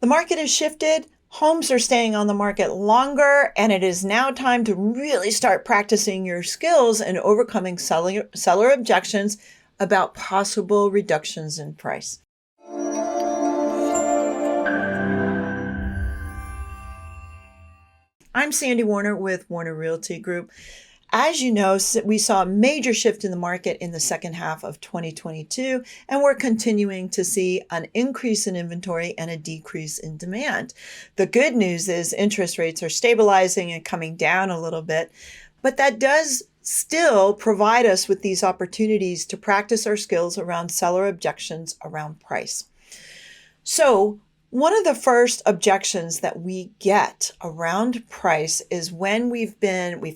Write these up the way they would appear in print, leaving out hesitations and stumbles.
The market has shifted. Homes are staying on the market longer, and it is now time to really start practicing your skills and overcoming seller objections about possible reductions in price. I'm SandiWarner with Warner Realty Group. As you know, we saw a major shift in the market in the second half of 2022, and we're continuing to see an increase in inventory and a decrease in demand. The good news is interest rates are stabilizing and coming down a little bit, but that does still provide us with these opportunities to practice our skills around seller objections around price. So, one of the first objections that we get around price is when we've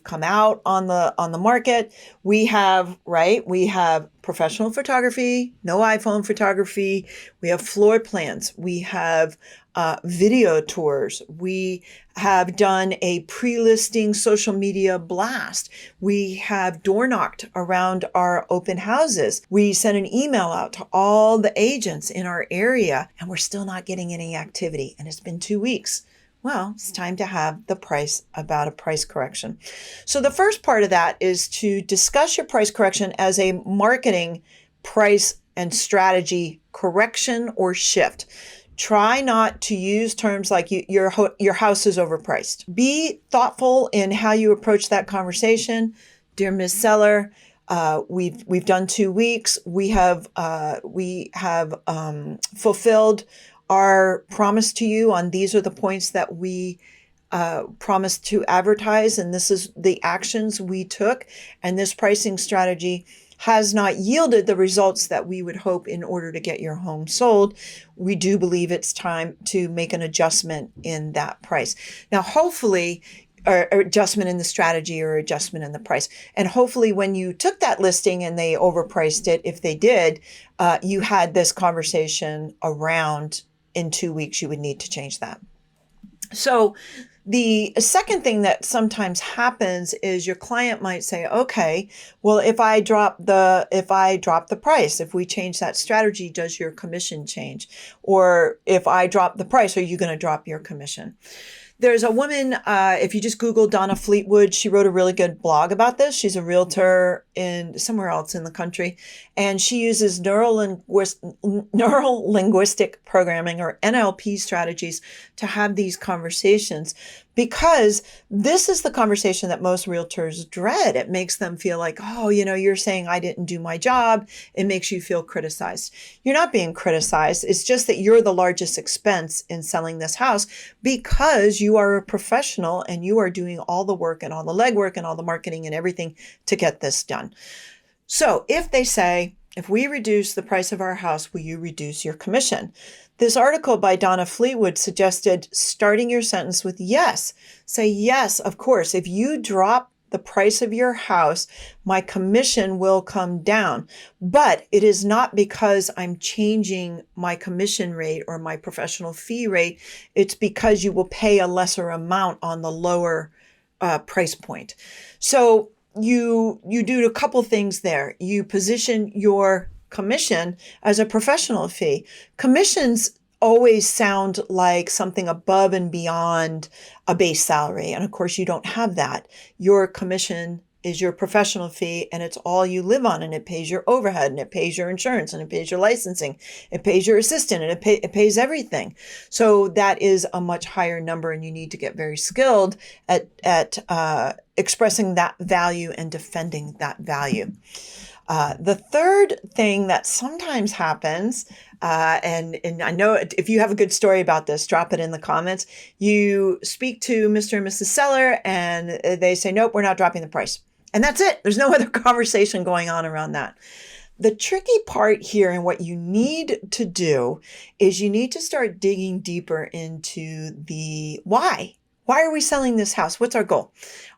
come out on the market, we have professional photography, no iPhone photography, we have floor plans, we have video tours, we have done a pre-listing social media blast, we have door knocked around our open houses, we sent an email out to all the agents in our area, and we're still not getting any activity, and it's been 2 weeks. Well, it's time to have a price correction. So the first part of that is to discuss your price correction as a marketing price and strategy correction or shift. Try not to use terms like your house is overpriced. Be thoughtful in how you approach that conversation. Dear Ms. Seller, we've done 2 weeks. We have fulfilled our promise to you on these are the points that we promised to advertise, and this is the actions we took, and this pricing strategy has not yielded the results that we would hope in order to get your home sold. We do believe it's time to make an adjustment in that price. Now, hopefully, or adjustment in the strategy or adjustment in the price. And hopefully when you took that listing and they overpriced it, if they did, you had this conversation around in 2 weeks, you would need to change that. So the second thing that sometimes happens is your client might say, okay, well, if I drop the price, if we change that strategy, does your commission change? Or if I drop the price, are you going to drop your commission? There's a woman, if you just Google Donna Fleetwood, she wrote a really good blog about this. She's a realtor in somewhere else in the country, and she uses neuro-linguistic programming or NLP strategies to have these conversations, because this is the conversation that most realtors dread. It makes them feel like, oh, you're saying I didn't do my job. It makes you feel criticized. You're not being criticized. It's just that you're the largest expense in selling this house because you are a professional and you are doing all the work and all the legwork and all the marketing and everything to get this done. So if they say, if we reduce the price of our house, will you reduce your commission? This article by Donna Fleetwood suggested starting your sentence with yes. Say, yes, of course. If you drop the price of your house, my commission will come down. But it is not because I'm changing my commission rate or my professional fee rate. It's because you will pay a lesser amount on the lower price point. So you do a couple things there. You position your commission as a professional fee. Commissions always sound like something above and beyond a base salary. And of course, you don't have that. Your commission is your professional fee, and it's all you live on, and it pays your overhead, and it pays your insurance, and it pays your licensing, it pays your assistant, and it pays everything. So that is a much higher number, and you need to get very skilled at expressing that value and defending that value. The third thing that sometimes happens, and I know if you have a good story about this, drop it in the comments. You speak to Mr. and Mrs. Seller and they say, nope, we're not dropping the price. And that's it. There's no other conversation going on around that. The tricky part here and what you need to do is you need to start digging deeper into the why. Why are we selling this house? What's our goal?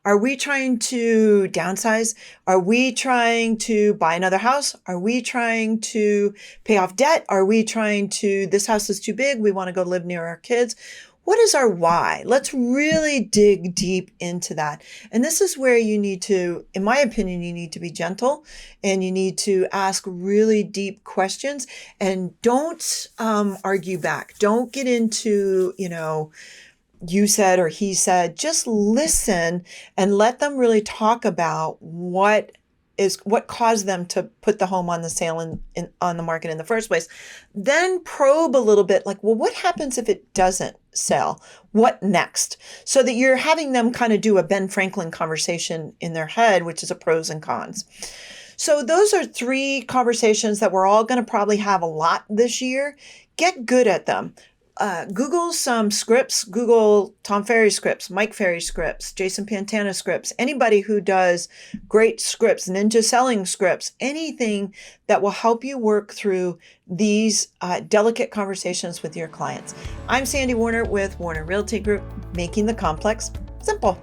Are we trying to downsize? Are we trying to buy another house? Are we trying to pay off debt? Are we trying to, this house is too big, we want to go live near our kids? what is our why? Let's really dig deep into that. And this is where you need to, in my opinion, you need to be gentle and you need to ask really deep questions and don't argue back. Don't get into, you said or he said. Just listen and let them really talk about what caused them to put the home on the sale on the market in the first place. Then probe a little bit, like, well, what happens if it doesn't sell? What next? So that you're having them kind of do a Ben Franklin conversation in their head, which is a pros and cons. So those are 3 conversations that we're all going to probably have a lot this year. Get good at them. Google some scripts. Google Tom Ferry scripts, Mike Ferry scripts, Jason Pantana scripts, anybody who does great scripts, ninja selling scripts, anything that will help you work through these delicate conversations with your clients. I'm SandiWarner with Warner Realty Group, making the complex simple.